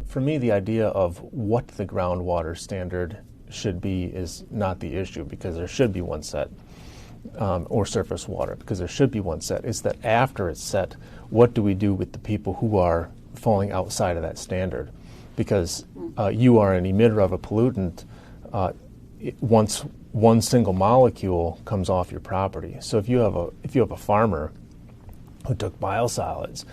for me, the idea of what the groundwater standard should be is not the issue, because there should be one set, or surface water, because there should be one set. It's that after it's set, what do we do with the people who are falling outside of that standard? Because you are an emitter of a pollutant once one single molecule comes off your property. So if you have a farmer who took biosolids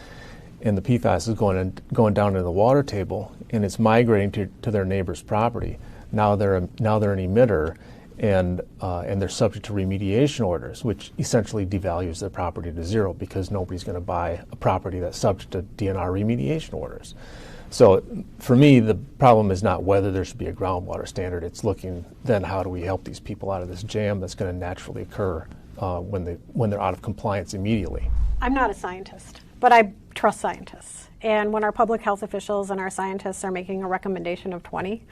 and the PFAS is going down into the water table and it's migrating to their neighbor's property, now they're an emitter, and they're subject to remediation orders, which essentially devalues their property to zero, because nobody's going to buy a property that's subject to DNR remediation orders. So for me, the problem is not whether there should be a groundwater standard. It's looking then how do we help these people out of this jam that's going to naturally occur when they're out of compliance immediately. I'm not a scientist, but I trust scientists. And when our public health officials and our scientists are making a recommendation of 20,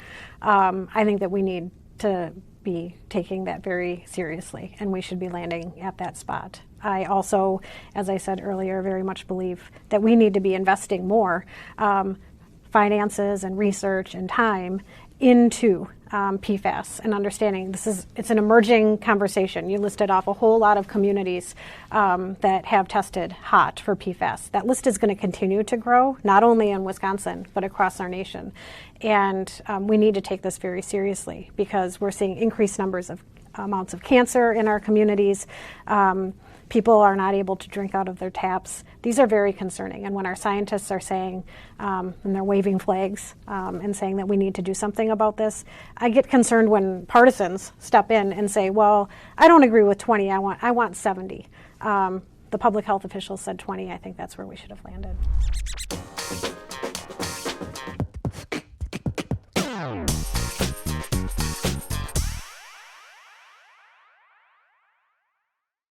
I think that we need to be taking that very seriously, and we should be landing at that spot. I also, as I said earlier, very much believe that we need to be investing more finances and research and time into PFAS and understanding it's an emerging conversation. You listed off a whole lot of communities that have tested hot for PFAS. That list is going to continue to grow, not only in Wisconsin, but across our nation. And we need to take this very seriously, because we're seeing increased numbers of amounts of cancer in our communities. People are not able to drink out of their taps. These are very concerning. And when our scientists are saying, and they're waving flags and saying that we need to do something about this, I get concerned when partisans step in and say, well, I don't agree with 20, I want 70. The public health officials said 20. I think that's where we should have landed.